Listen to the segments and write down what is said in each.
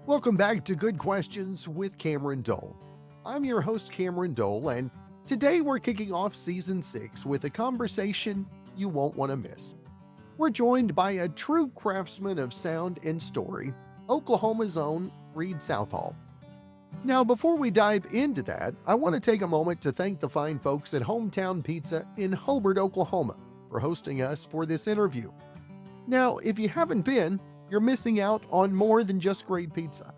Welcome back to Good Questions with Cameron Dole. I'm your host, Cameron Dole, and today we're kicking off Season 6 with a conversation you won't want to miss. We're joined by a true craftsman of sound and story, Oklahoma's own Reed Southall. Now, before we dive into that, I want to take a moment to thank the fine folks at Hometown Pizza in Hobart, Oklahoma, for hosting us for this interview. Now, if you haven't been, you're missing out on more than just great pizza.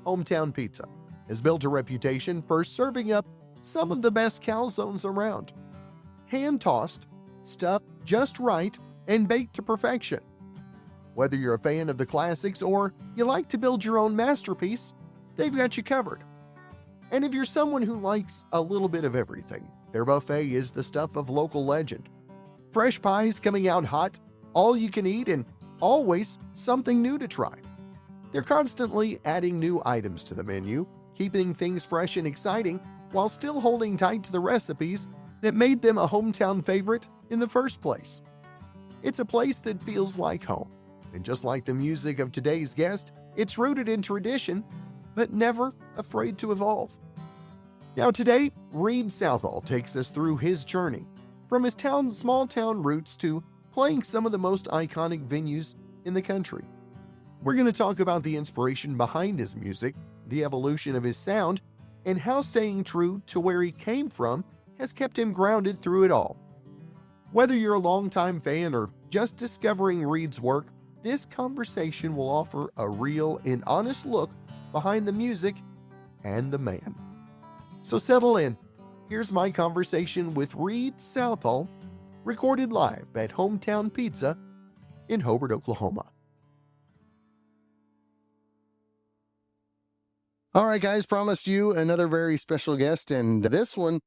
Hometown Pizza has built a reputation for serving up some of the best calzones around. Hand-tossed, stuffed just right, and baked to perfection. Whether you're a fan of the classics or you like to build your own masterpiece, they've got you covered. And if you're someone who likes a little bit of everything, their buffet is the stuff of local legend. Fresh pies coming out hot, all you can eat, and always something new to try. They're constantly adding new items to the menu, keeping things fresh and exciting while still holding tight to the recipes that made them a hometown favorite in the first place. It's a place that feels like home, and just like the music of today's guest, it's rooted in tradition, but never afraid to evolve. Now today, Reed Southall takes us through his journey, from his small town roots to playing some of the most iconic venues in the country. We're going to talk about the inspiration behind his music, the evolution of his sound, and how staying true to where he came from has kept him grounded through it all. Whether you're a longtime fan or just discovering Reed's work, this conversation will offer a real and honest look behind the music and the man. So settle in. Here's my conversation with Reed Southall, recorded live at Hometown Pizza in Hobart, Oklahoma. All right, guys, promised you another very special guest, and this one,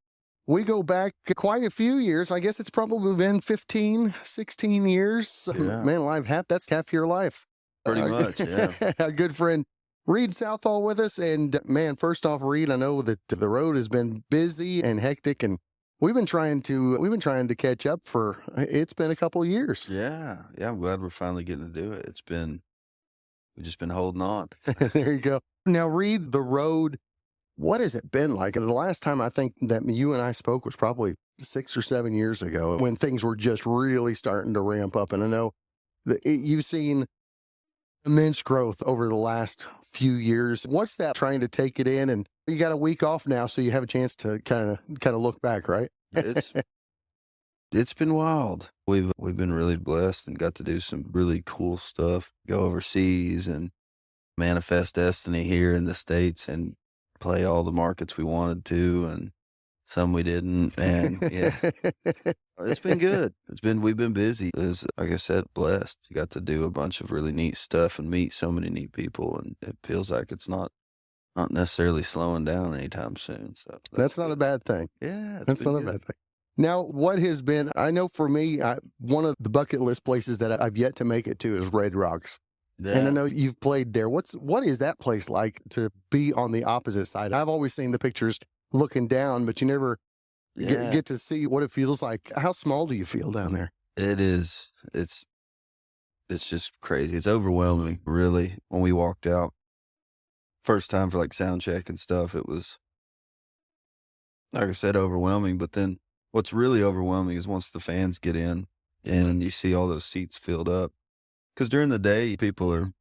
we go back quite a few years. I guess it's probably been 15, 16 years. Yeah. Man, that's half your life. Pretty much, yeah. Our good friend Reed Southall with us, and man, first off, Reed, I know that the road has been busy and hectic, and we've been trying to catch up it's been a couple of years. Yeah, I'm glad we're finally getting to do it. We've just been holding on. There you go. Now, Reed, the road, what has it been like? The last time I think that you and I spoke was probably 6 or 7 years ago when things were just really starting to ramp up. And I know that you've seen immense growth over the last few years. What's that trying to take it in? And you got a week off now, so you have a chance to kind of look back, right? It's been wild. We've been really blessed and got to do some really cool stuff, go overseas and manifest destiny here in the States and play all the markets we wanted to and some we didn't. And yeah, it's been good. We've been busy. Like I said, blessed. You got to do a bunch of really neat stuff and meet so many neat people, and it feels like it's not necessarily slowing down anytime soon. So that's not a bad thing. Yeah, that's not a bad thing. Now, what has been, I know for me, one of the bucket list places that I've yet to make it to is Red Rocks. Yeah. And I know you've played there. What is that place like to be on the opposite side? I've always seen the pictures looking down, but you never get to see what it feels like. How small do you feel down there? It is. It's just crazy. It's overwhelming, really. When we walked out, first time for like sound check and stuff, it was, like I said, overwhelming. But then what's really overwhelming is once the fans get in and you see all those seats filled up. Because during the day, people are,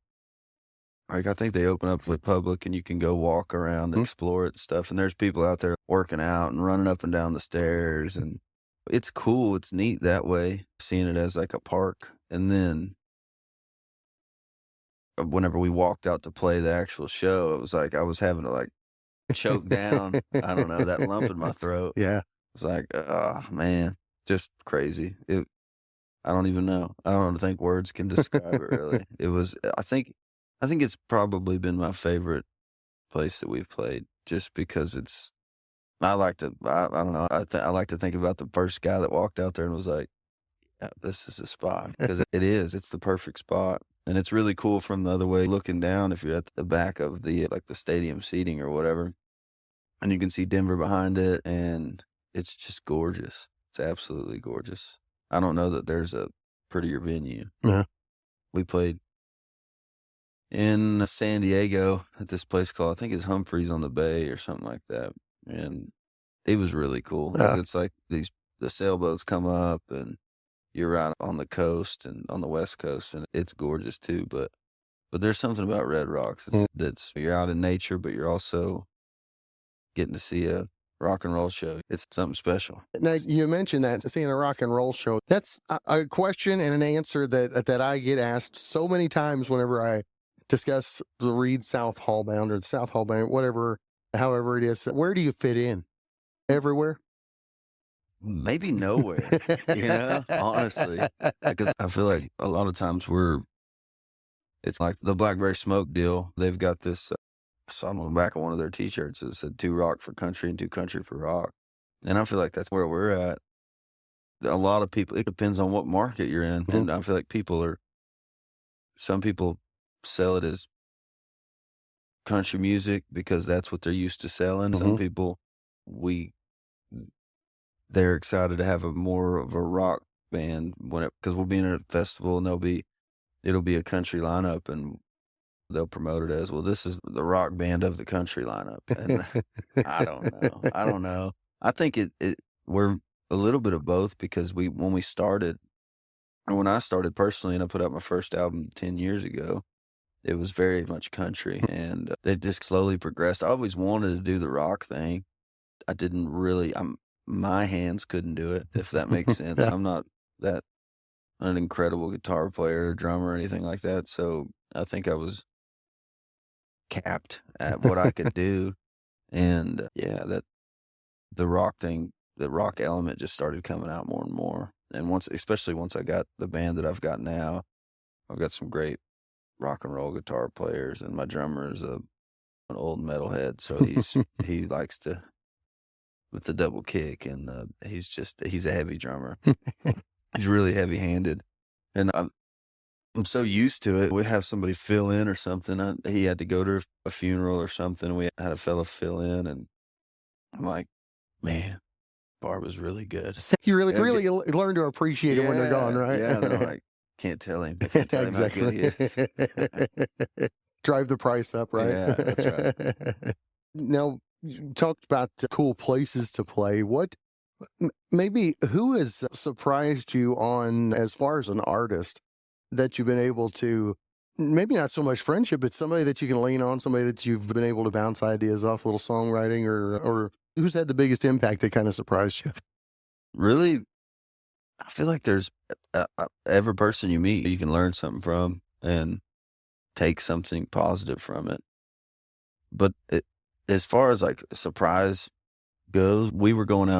like, I think they open up for the public and you can go walk around and explore it and stuff. And there's people out there working out and running up and down the stairs. And it's cool. It's neat that way, seeing it as like a park. And then whenever we walked out to play the actual show, it was like I was having to like choke down, I don't know, that lump in my throat. Yeah. It's like, oh, man, just crazy. I don't even know. I don't think words can describe it, really. It was, I think it's probably been my favorite place that we've played just because I don't know. I like to think about the first guy that walked out there and was like, yeah, this is a spot. Because it's the perfect spot. And it's really cool from the other way looking down if you're at the back of the stadium seating or whatever. And you can see Denver behind it, and it's just gorgeous. It's absolutely gorgeous. I don't know that there's a prettier venue. Yeah. We played in San Diego at this place called, I think it's Humphreys on the Bay or something like that. And it was really cool because Uh, it's like the sailboats come up and you're out on the coast and on the West Coast, and it's gorgeous too. But there's something about Red Rocks. mm. That's you're out in nature, but you're also getting to see a rock and roll show. It's something special. Now, you mentioned that seeing a rock and roll show. That's a question and an answer that I get asked so many times whenever I discuss the Reed Southall Band or the Southall Band, whatever, however it is. Where do you fit in? Everywhere? Maybe nowhere, honestly, because I feel like a lot of times it's like the Blackberry Smoke deal. They've got this, I saw on the back of one of their t-shirts that said 2 rock for country and 2 country for rock. And I feel like that's where we're at. A lot of people, it depends on what market you're in. Mhm. And I feel like some people sell it as country music because that's what they're used to selling. Some Mhm. people, they're excited to have more of a rock band because we'll be in a festival and it'll be a country lineup and they'll promote it as, well, this is the rock band of the country lineup. And I don't know. I don't know. I think we're a little bit of both because when I started personally and I put out my first album 10 years ago, it was very much country and it just slowly progressed. I always wanted to do the rock thing. I didn't really, my hands couldn't do it, if that makes sense. Yeah. I'm not that an incredible guitar player or drummer or anything like that. So I think I was capped at what I could do. And yeah, that the rock thing, the rock element just started coming out more and more. And especially once I got the band that I've got now, I've got some great rock and roll guitar players, and my drummer is an old metalhead, so he likes to with the double kick, and he's a heavy drummer. He's really heavy handed, and I'm so used to it. We have somebody fill in or something. He had to go to a funeral or something. We had a fella fill in, and I'm like, man, Barb was really good. You really, Yeah, really learn to appreciate it when they're gone, right? Yeah, and then I'm like, can't tell him. I can't tell him how good he is. Drive the price up, right? Yeah, that's right. Now, you talked about cool places to play. Maybe who has surprised you on as far as an artist that you've been able to, maybe not so much friendship, but somebody that you can lean on, somebody that you've been able to bounce ideas off, little songwriting, or who's had the biggest impact that kind of surprised you? Really, I feel like there's every person you meet, you can learn something from and take something positive from it. But as far as like a surprise goes, we were doing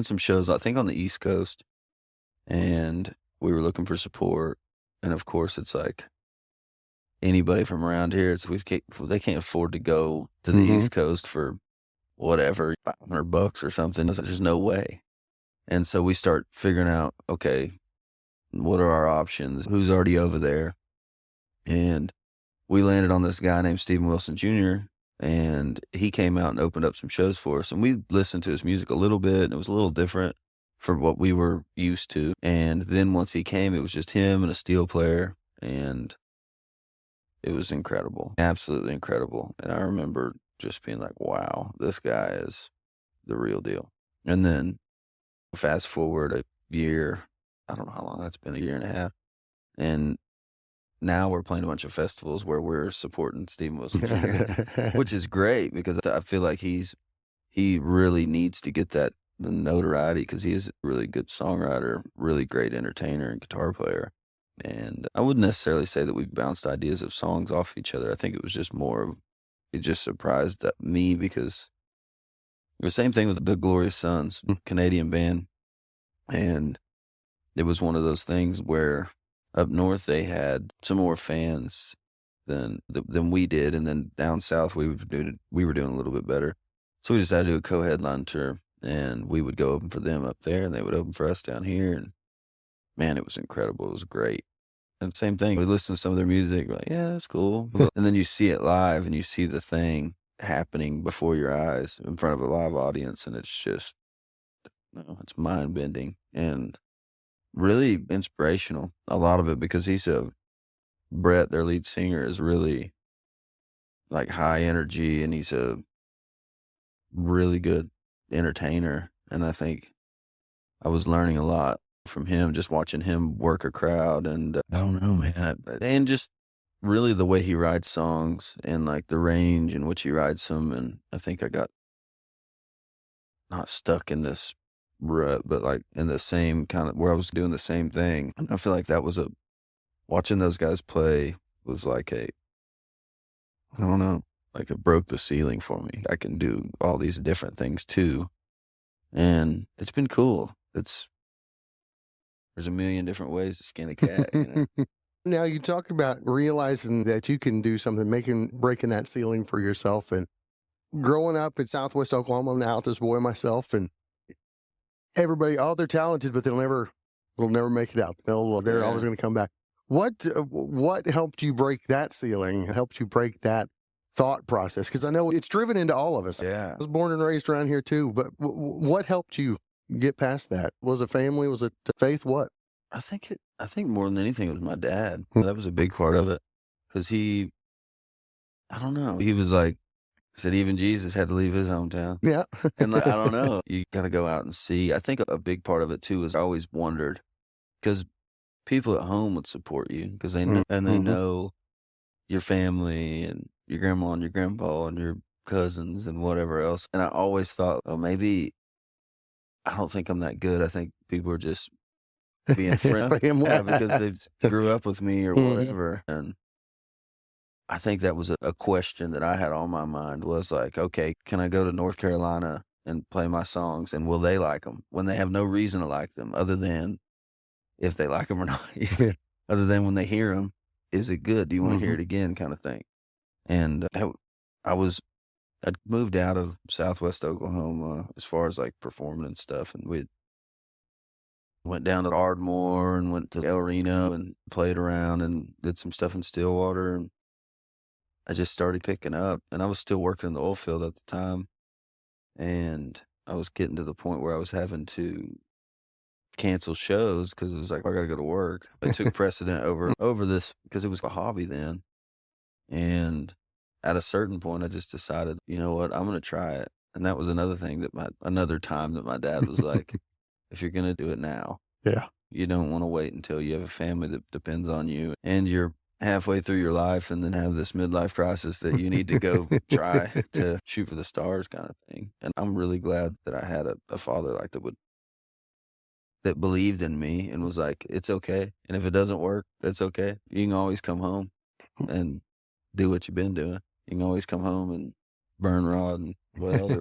some shows, I think on the East Coast, and we were looking for support. And of course, it's like anybody from around here, they can't afford to go to the Mhm. East Coast for whatever, $500 or something. There's no way. And so we start figuring out, okay, what are our options? Who's already over there? And we landed on this guy named Steven Wilson Jr., and he came out and opened up some shows for us. And we listened to his music a little bit, and it was a little different for what we were used to. And then once he came, it was just him and a steel player, and it was incredible, absolutely incredible. And I remember just being like, wow, this guy is the real deal. And then fast forward a year, I don't know how long that's been, a year and a half. And now we're playing a bunch of festivals where we're supporting Steven Wilson Jr., which is great because I feel like he really needs to get the notoriety because he is a really good songwriter, really great entertainer and guitar player. And I wouldn't necessarily say that we bounced ideas of songs off each other. I think it was just it just surprised me because the same thing with the Glorious Sons, Canadian band. And it was one of those things where up north they had some more fans than we did, and then down south we were doing a little bit better. So we decided to do a co-headline tour, and we would go open for them up there, and they would open for us down here. And man, it was incredible. It was great. And same thing, we listened to some of their music, we're like, yeah, that's cool. And then you see it live, and you see the thing happening before your eyes in front of a live audience, and it's just, it's mind bending and really inspirational. A lot of it because he's a Brett, their lead singer, is really like high energy, and he's a really good entertainer. And I think I was learning a lot from him, just watching him work a crowd. And I don't know, man. And just really the way he writes songs and like the range in which he writes them. And I think I got not stuck in this rut, but like in the same kind of where I was doing the same thing. And I feel like that was watching those guys play was like I don't know, like it broke the ceiling for me. I can do all these different things too. And it's been cool. There's a million different ways to skin a cat, you know? Now you talk about realizing that you can do something, breaking that ceiling for yourself. And growing up in Southwest Oklahoma, I'm an Altus boy myself, and everybody, oh, they're talented, but they'll never make it out. They're always going to come back. What helped you break that ceiling? Helped you break that thought process? Because I know it's driven into all of us. Yeah. I was born and raised around here too, but what helped you get past that? Was it family? Was it faith? What? I think more than anything it was my dad. That was a big part of it. Because I don't know, he was like, said even Jesus had to leave his hometown. Yeah. And like, I don't know, you got to go out and see. I think a big part of it too is I always wondered, because people at home would support you because they know, and they know your family and your grandma and your grandpa and your cousins and whatever else. And I always thought, oh, maybe I don't think I'm that good. I think people are just being friendly because they grew up with me or whatever. And I think that was a question that I had on my mind was like, okay, can I go to North Carolina and play my songs, and will they like them when they have no reason to like them other than if they like them or not? Other than when they hear them, is it good? Do you want to hear it again, kind of thing? And I'd moved out of Southwest Oklahoma as far as like performing and stuff, and we went down to Ardmore and went to El Reno and played around and did some stuff in Stillwater, and I just started picking up. And I was still working in the oil field at the time, and I was getting to the point where I was having to cancel shows because it was like, I got to go to work. It took precedent over this because it was a hobby then. And at a certain point, I just decided, you know what, I'm going to try it. And that was another thing another time that my dad was like, if you're going to do it now, you don't want to wait until you have a family that depends on you and you're halfway through your life and then have this midlife crisis that you need to go try to shoot for the stars kind of thing. And I'm really glad that I had a father like that believed in me and was like, it's okay. And if it doesn't work, that's okay. You can always come home and do what you've been doing. You can always come home and burn rod and weld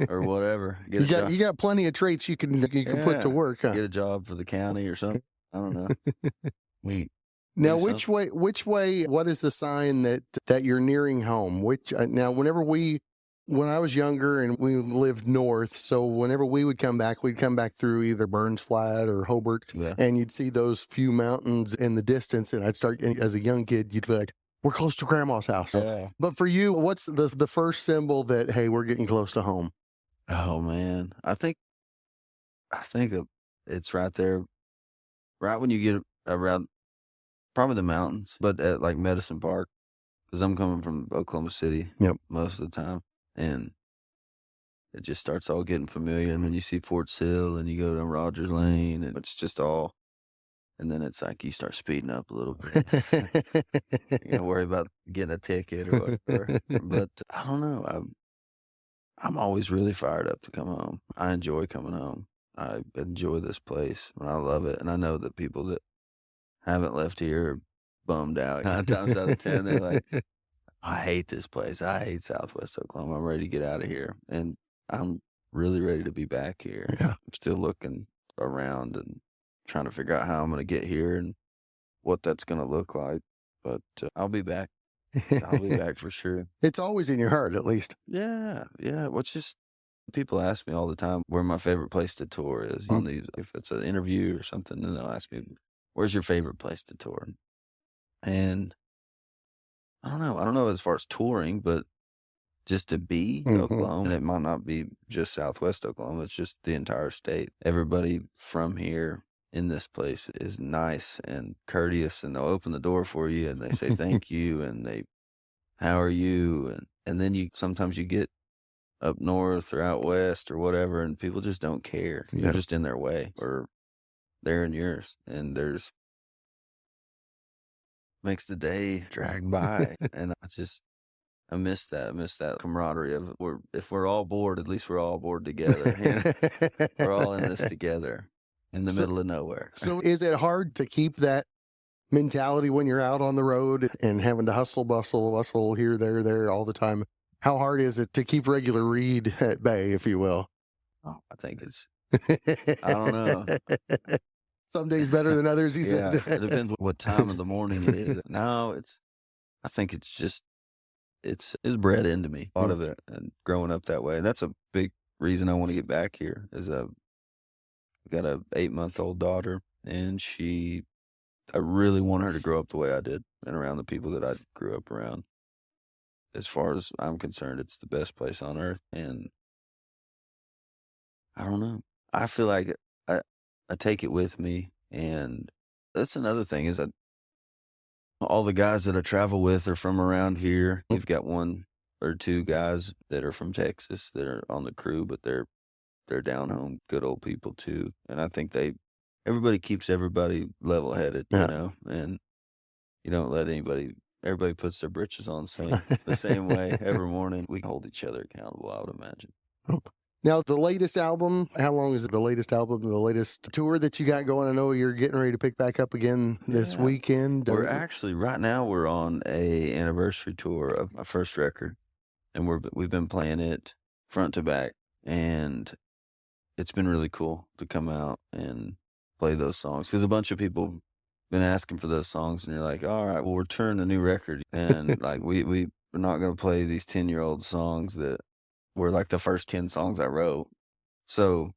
or whatever. You got plenty of traits you can put to work. Huh? Get a job for the county or something. I don't know. Now, which way, what is the sign that you're nearing home? Now, when I was younger and we lived north, so whenever we would come back, we'd come back through either Burns Flat or Hobart, and you'd see those few mountains in the distance, and I'd start, as a young kid, you'd be like, we're close to Grandma's house. Yeah. But for you, what's the first symbol that, hey, we're getting close to home? Oh, man. I think it's right there, right when you get around probably the mountains, but at like Medicine Park, because I'm coming from Oklahoma City most of the time. And it just starts all getting familiar. And then you see Fort Sill and you go down Rogers Lane and it's just all, and then it's like you start speeding up a little bit. You don't worry about getting a ticket or whatever. But I don't know. I'm always really fired up to come home. I enjoy coming home. I enjoy this place and I love it. And I know that people that haven't left here are bummed out 9 times out of 10. They're like, I hate this place. I hate Southwest Oklahoma. I'm ready to get out of here. And I'm really ready to be back here. Yeah. I'm still looking around and trying to figure out how I'm going to get here and what that's going to look like. But I'll be back. I'll be back for sure. It's always in your heart, at least. Yeah. Yeah. What's just, people ask me all the time where my favorite place to tour is. You know, if it's an interview or something, then they'll ask me, where's your favorite place to tour? And I don't know as far as touring, but just to be Oklahoma, and it might not be just Southwest Oklahoma, it's just the entire state. Everybody from here in this place is nice and courteous, and they'll open the door for you and they say thank you and how are you? And then sometimes you get up north or out west or whatever, and people just don't care. You're Yeah. just in their way or they're in yours, and makes the day drag by. And I miss that. I miss that camaraderie of if we're all bored, at least we're all bored together. We're all in this together in the middle of nowhere. So is it hard to keep that mentality when you're out on the road and having to bustle here, there all the time? How hard is it to keep regular Reed at bay, if you will? Oh, I think I don't know. Some days better than others, he Yeah, said. it depends what time of the morning it is. No, I think it's bred into me, a lot of it, and growing up that way. And that's a big reason I want to get back here is I've got a 8-month-old daughter, and I really want her to grow up the way I did and around the people that I grew up around. As far as I'm concerned, it's the best place on earth. And I don't know. I feel like I take it with me. And that's another thing is all the guys that I travel with are from around here. We've got 1 or 2 guys that are from Texas that are on the crew, but they're down home, good old people too. And I think everybody keeps everybody level headed, and you don't let everybody puts their britches on the same way every morning. We hold each other accountable, I would imagine. Now, the latest album, how long is it? The latest album, the latest tour that you got going? I know you're getting ready to pick back up again this weekend. We're actually, right now, we're on a anniversary tour of my first record, and we've been playing it front to back, and it's been really cool to come out and play those songs, because a bunch of people been asking for those songs, and you're like, all right, well, we're touring a new record, and like we're not going to play these 10-year-old songs that were like the first 10 songs I wrote. So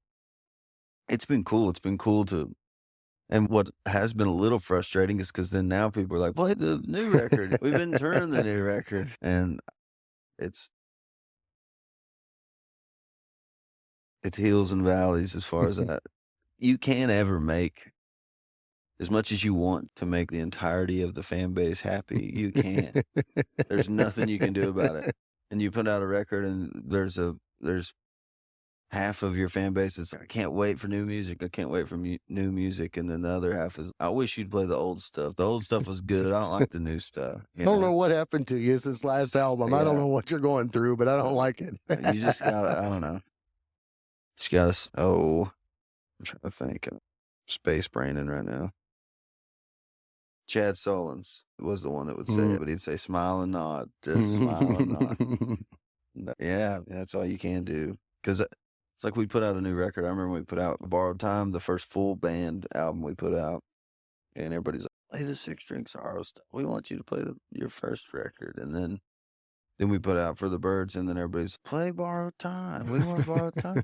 it's been cool. It's been cool and what has been a little frustrating is because then now people are like, play the new record. We've been touring the new record. And it's hills and valleys as far as that. You can't ever make, as much as you want to make the entirety of the fan base happy, you can't. There's nothing you can do about it. And you put out a record and there's half of your fan base that's, I can't wait for new music. I can't wait for new music. And then the other half is, I wish you'd play the old stuff. The old stuff was good. I don't like the new stuff. I don't know what happened to you since last album. I don't know what you're going through, but I don't like it. You just gotta, I don't know. Just gotta, I'm trying to think. Space braining right now. Chad Solons was the one that would say it, but he'd say smile and nod. Just smile and nod. Yeah, that's all you can do. Because it's like we put out a new record. I remember we put out Borrowed Time, the first full band album we put out. And everybody's like, play the Six String Sorrow stuff. We want you to play your first record. And then we put out For the Birds, and then everybody's, play Borrowed Time. We want Borrowed Time.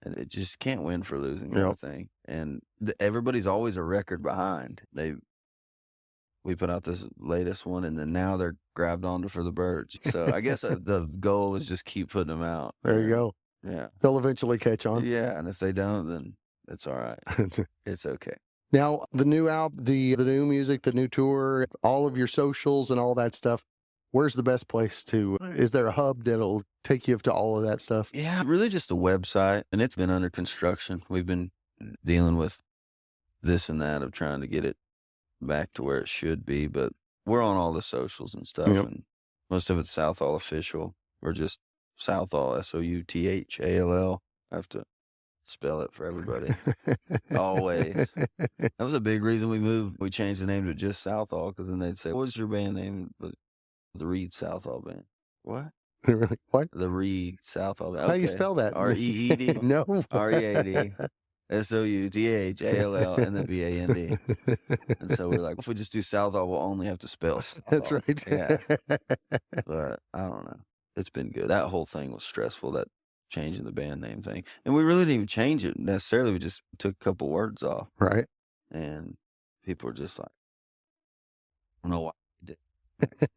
And it just can't win for losing kind of thing. And everybody's always a record behind. We put out this latest one, and then now they're grabbed onto For the Birds. So I guess the goal is just keep putting them out. There you go. Yeah. They'll eventually catch on. Yeah, and if they don't, then it's all right. It's okay. Now, the new album, the new music, the new tour, all of your socials and all that stuff, where's the best place is there a hub that'll take you to all of that stuff? Yeah, really just a website, and it's been under construction. We've been dealing with this and that of trying to get it back to where it should be, but we're on all the socials and stuff, and most of it's Southall official. We're just Southall, Southall. I have to spell it for everybody. Always. That was a big reason we moved. We changed the name to just Southall, because then they'd say, what's your band name? The Reed Southall Band. What? What? The Reed Southall Band. How do you spell that? R-E-E-D. No. R-E-A-D. Southall and then B-A-N-D. And so we're like, if we just do Southall, we'll only have to spell Southall. That's right. Yeah. But I don't know. It's been good. That whole thing was stressful, that changing the band name thing. And we really didn't even change it necessarily. We just took a couple words off. Right. And people were just like, I don't know why we did.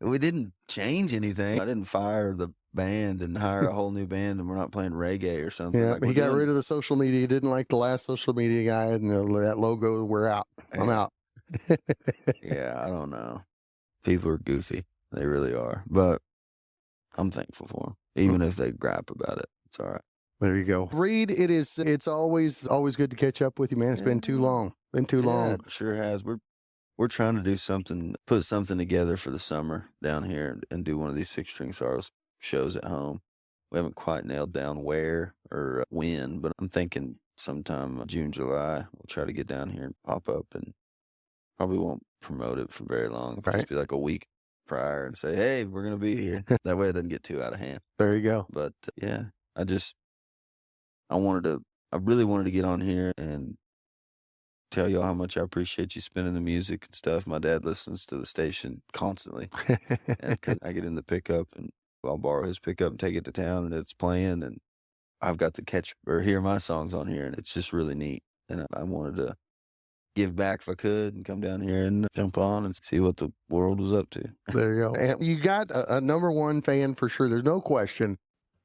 We didn't change anything. I didn't fire the band and hire a whole new band, and we're not playing reggae or something. Yeah, Like, he we're got doing, rid of the social media. He didn't like the last social media guy, and that logo. We're out. I'm yeah, out. yeah, I don't know. People are goofy. They really are. But I'm thankful for them. Even if they gripe about it, it's all right. There you go. Reed, it's always good to catch up with you, man. It's been too Yeah. long. Been too Yeah, long. it sure has. We're trying to do something, put something together for the summer down here and do one of these Six String Sorrows shows at home. We haven't quite nailed down where or when, but I'm thinking sometime June, July, we'll try to get down here and pop up, and probably won't promote it for very long. It'll Right. just be like a week prior and say, hey, we're going to be here. That way it doesn't get too out of hand. There you go. But yeah, I really wanted to get on here and tell y'all how much I appreciate you spinning the music and stuff. My dad listens to the station constantly. And I get in the pickup and I'll borrow his pickup and take it to town, and it's playing, and I've got to catch or hear my songs on here, and it's just really neat. And I wanted to give back if I could and come down here and jump on and see what the world was up to. There you go. And you got a number one fan for sure. There's no question.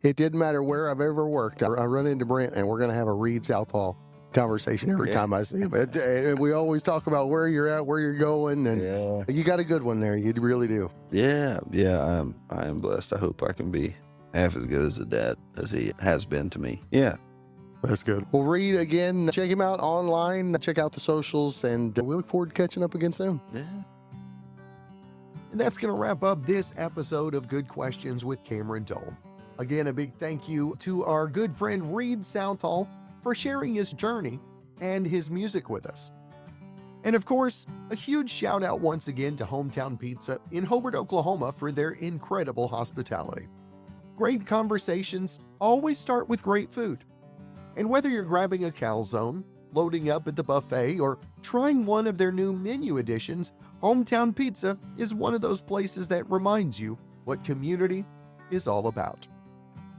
It didn't matter where I've ever worked. I run into Brent, and we're going to have a Reed Southall conversation every time I see him. And we always talk about where you're at, where you're going, and you got a good one there. You really do. Yeah, I am blessed. I hope I can be half as good as a dad as he has been to me. Yeah. That's good. Well, Reed, again, check him out online, check out the socials, and we look forward to catching up again soon. Yeah. And that's going to wrap up this episode of Good Questions with Cameron Dole. Again, a big thank you to our good friend Reed Southall for sharing his journey and his music with us. And of course, a huge shout out once again to Hometown Pizza in Hobart, Oklahoma for their incredible hospitality. Great conversations always start with great food. And whether you're grabbing a calzone, loading up at the buffet, or trying one of their new menu additions, Hometown Pizza is one of those places that reminds you what community is all about.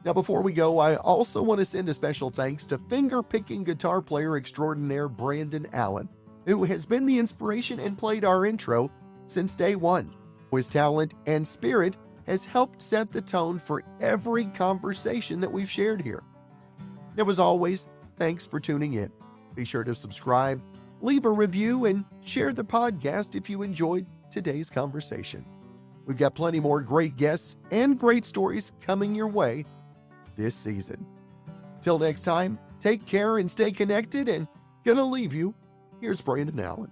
Now, before we go, I also want to send a special thanks to finger-picking guitar player extraordinaire Brandon Allen, who has been the inspiration and played our intro since day one. His talent and spirit has helped set the tone for every conversation that we've shared here. Now, as always, thanks for tuning in. Be sure to subscribe, leave a review, and share the podcast if you enjoyed today's conversation. We've got plenty more great guests and great stories coming your way this season. Till next time, take care and stay connected, and gonna leave you. Here's Brandon Allen.